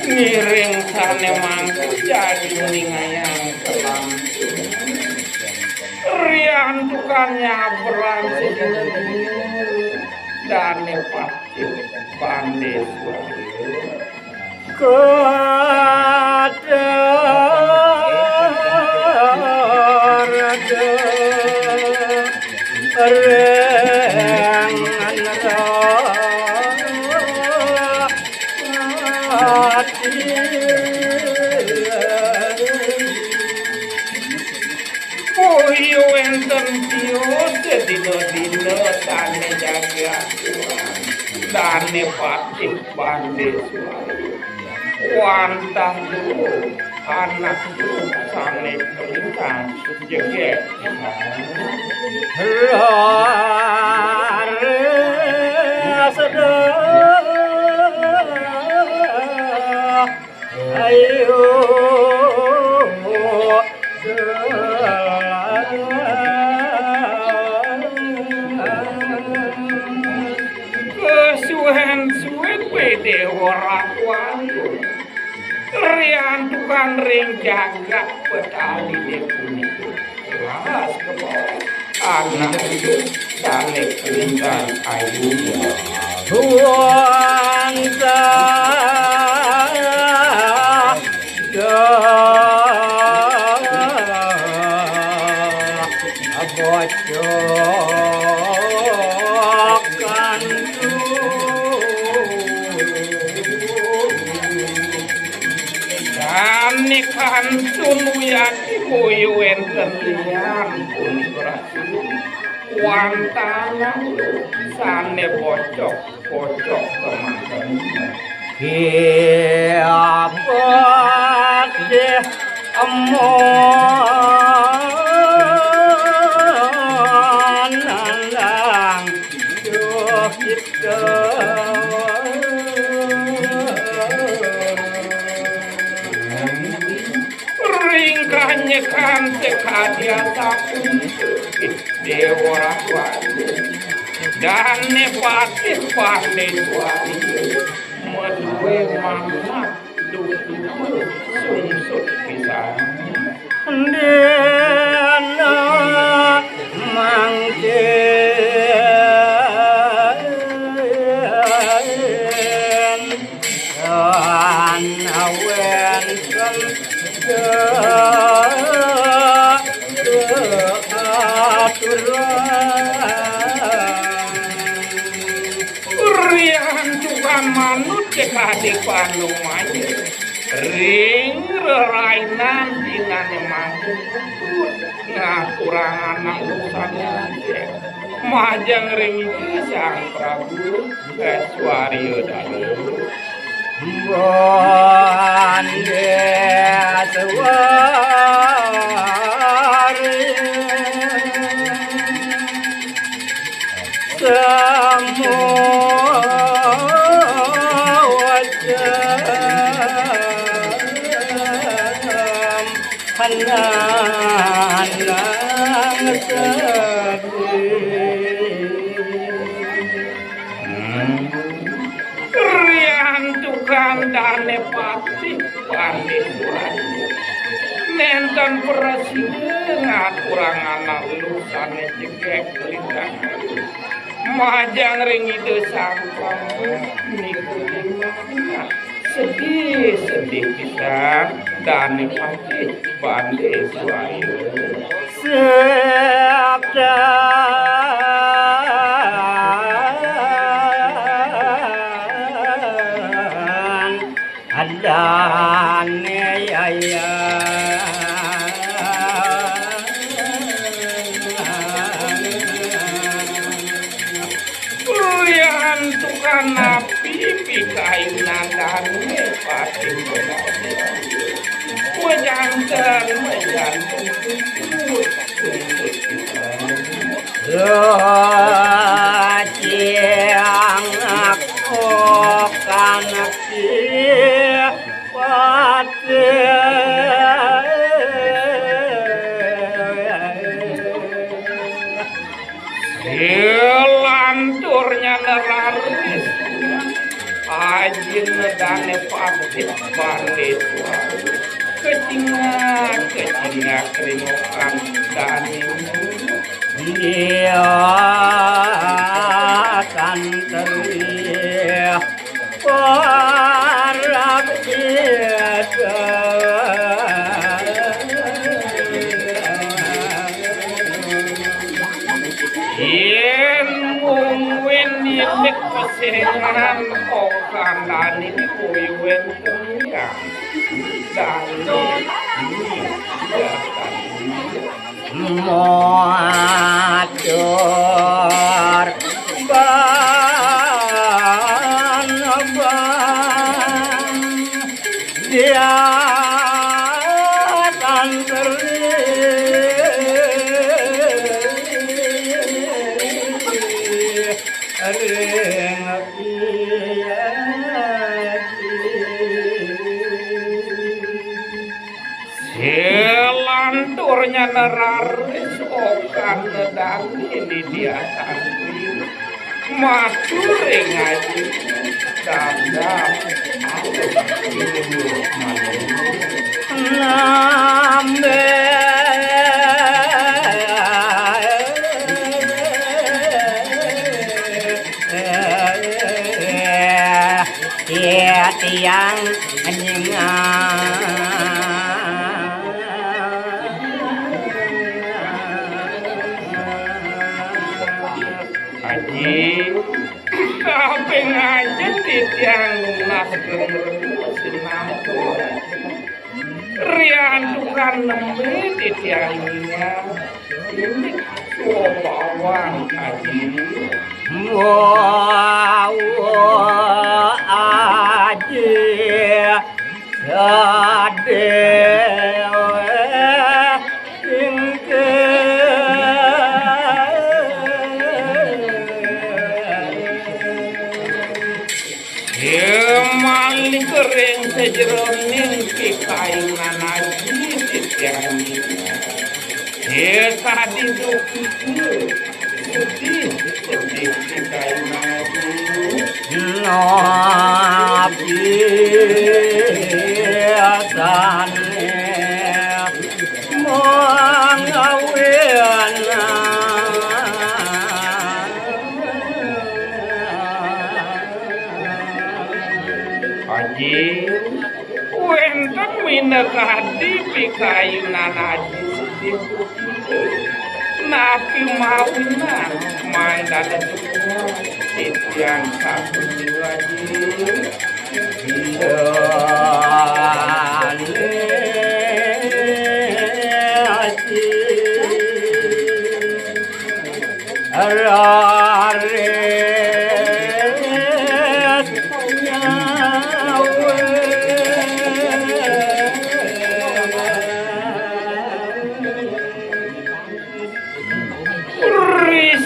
miring sane mangku jadi ningayang kelam rian tukannya beransi dane pasti pandai Puyo enten tiyo sedino-dino sane jaga dane patih pandai wantah dulu anak sane perintah jeget ayo kesuwen pede orang wantu rian tukang ring jaga petani depuni las ke bawah anak itu sane perintah ayunya wanta nikahan sunu yaki moyo enten liam pun berhasil wantana sane pocok kemakan kiapat deh amon nalang doh kita ringkahnya kan sekadia takun dewa rakwani dan nepati pandai suami medue mama dulu sungsut pisah dena mangkin anawen rian juga manut cekade panumanya ring rerainan dinane mampu ngaturang anak usahanya majang ring sang Prabu Keswario dalu Bande sewari semua wajah hanan rian tukang dane pati pandai suami nenten presiden kurang anak lusane jegek lintang majang ring itu sampang niku sedih kita dane pati pandai suami sabda adane ya rian tukang napi pikainan dane pati mejantan Ciang aku kanak pati lanturnya neraris Ajin dane pasti pandetwa kecinga keringokan dani dia akan teriak para biasa Nek pasengan orang dani kuiwen kaya dani motor ban dia akan Selanturnya neraris okan dani di dia tantri mature ngaji dandam lambe tiang Haji kaping aja tiang nasdem sinampu rian dukan nembe tiangnya ini bawang haji wow aja sadewe Malik kering sejeroning kikainan aji titiangi tadi dukul sedih kikainan aji nabi asane mangawena Haji wenten minekadi pikayunan haji sedih napi maunan main dalam semua titian satu haji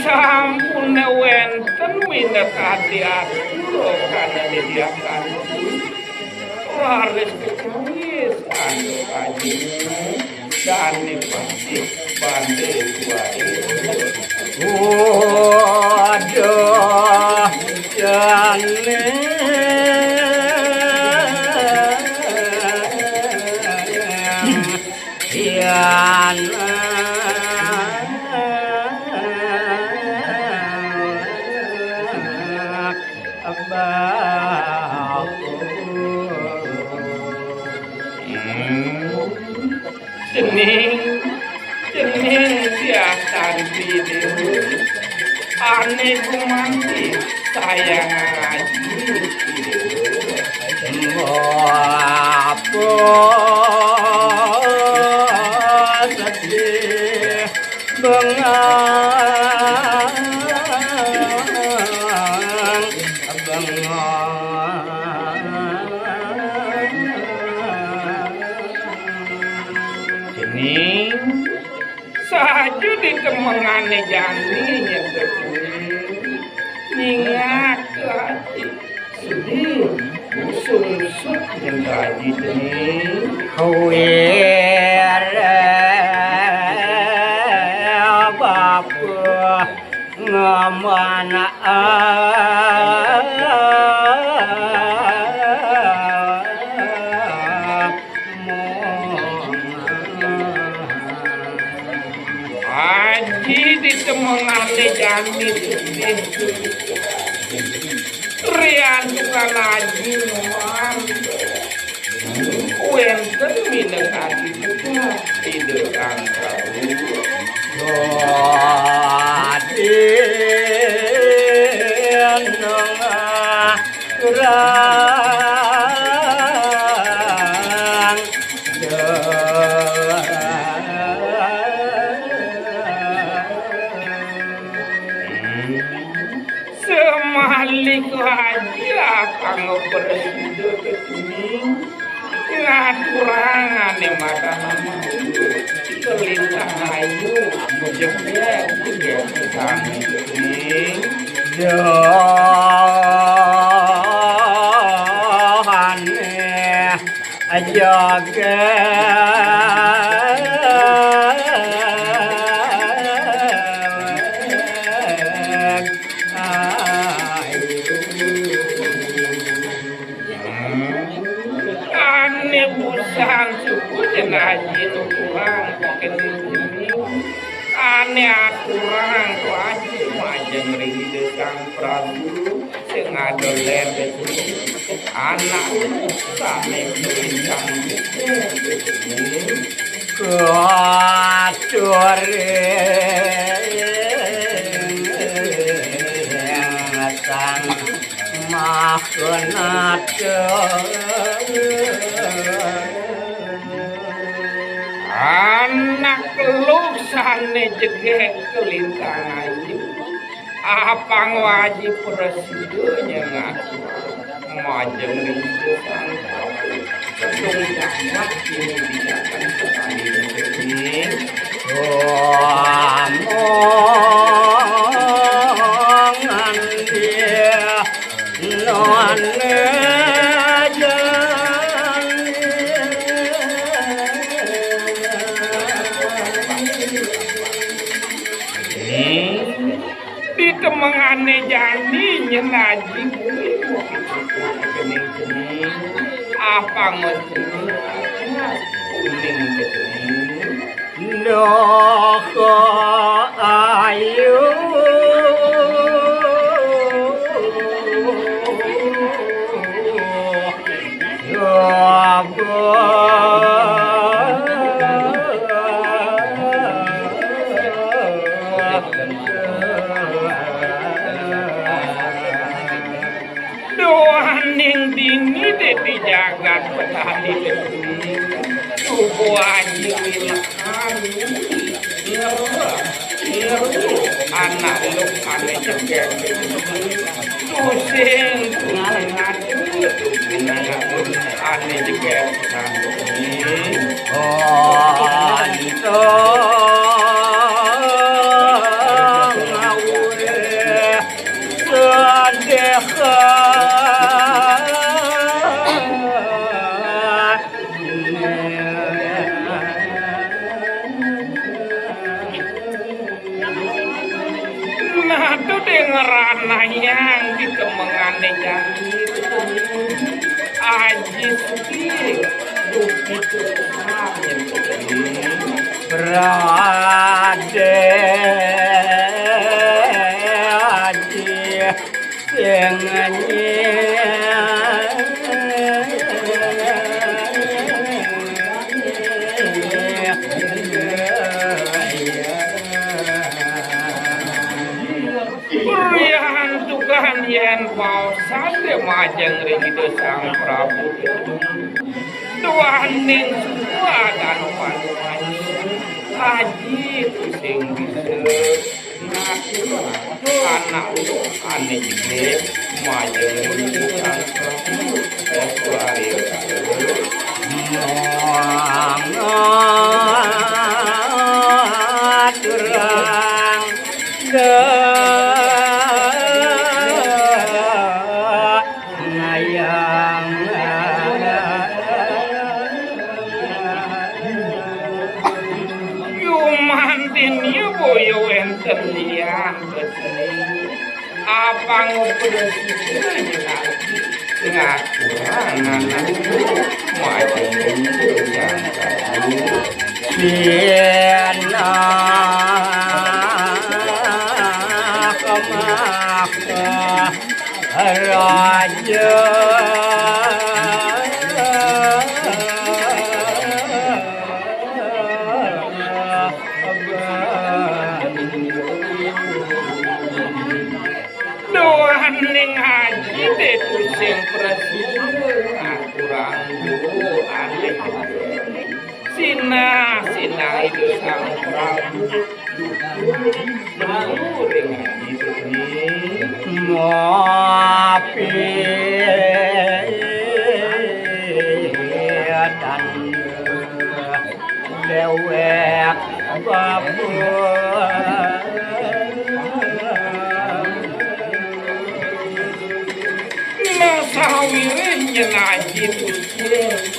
sampun wenten minekati aturo kana didiakan laris kekuis anu kaji dani pasti bande suai waduh jane Cening biasan video aneh kumanti sayang ngaji apa sedih bengang Saju di temengane janinya ingat lagi sedih susut yang gaji ini kawir bapa ngamana jani rian tukang haji man wenten minekati juga tidur angkau semalik aja pangoperasido ketuning ngaturangan makanan kelintang ayu jeblek juga kesana ketuning Johane jaga busan suku jenajin kurang aneh aturan wajib majeng rindu sang prabu sing adolen anak sane tulisan kuatur sang makunat anak lusane jegek kelintang ayu apang wajib presidonya ngaku majeng rindu sang ketung jamak ini dijakan sekali ini omongan dia none mengane jani nyenaji kening-kening apa ngecening kuning kening noko ayu jagat petani tubuh aji wilahan anak lu aneh jegek pusing aneh jegek yang di kemengane jani aji suki begitu berade aji yang yen pausane majeng rindu sang prabu duaning semua dan panuani haji sing bisa ngaku anak aneh jegek majeng rindu sang prabu sesuari apa ngobrol ngaturangan majeng yang siena raja doan ning haji itu sing presiden aturan aneh sina itu sang prabu ring haji ini ngopi dan dewek babu sawirin nyenaji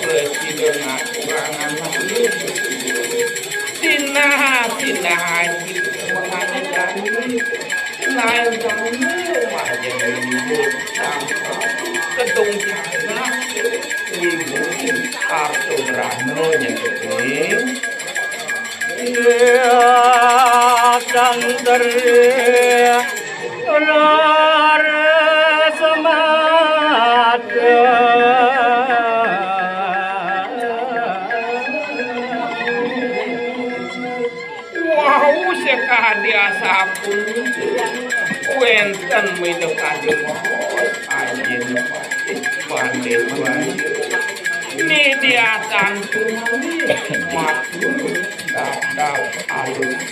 presiden aturan sina haji lain kamu aja kedung sana ibu kartu brano nyetir dan teriak wow sekadia sapun wenten mido kade mohon ajin pandai ni dia tantu matu dadap alus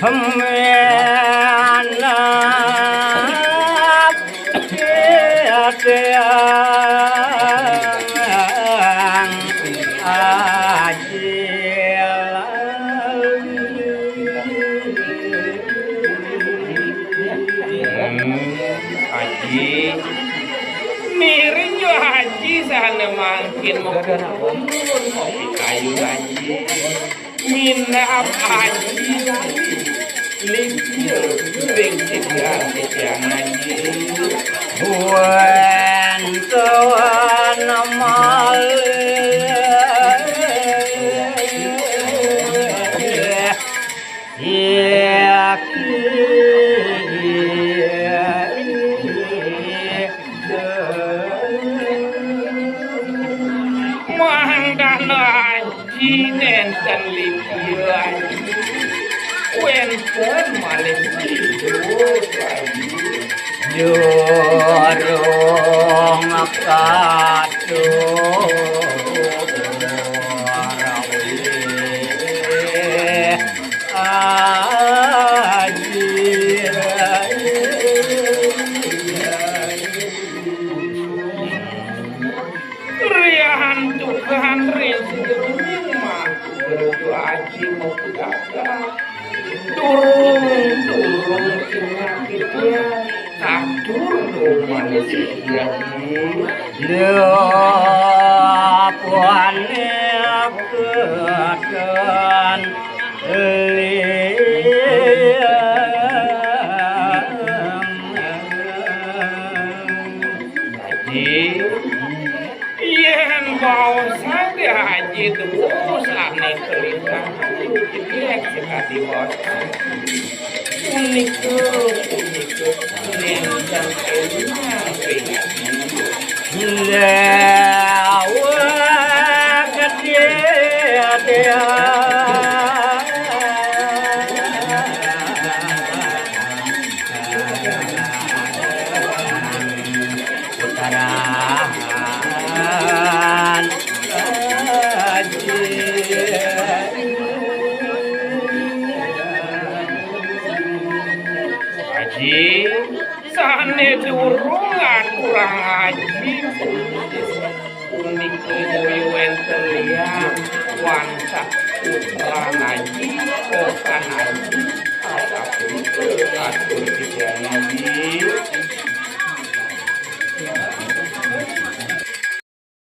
Hemmenak tiadang ajil haji miring yo haji sana makin kopi kayu haji minap haji limpio bensin yang haji Wen tuan amal dan liburan wenten malih Jorong kado riahan Tuhan aji mau dagang turun penyakitnya takdur manusia Lepuannya kedan haji yen mau sange haji terus aneh kelihatan jelek sekali bos unik nendang enak Lewa kedia putaran haji sane durung kurang haji unik boy wenten liang wansak putra haji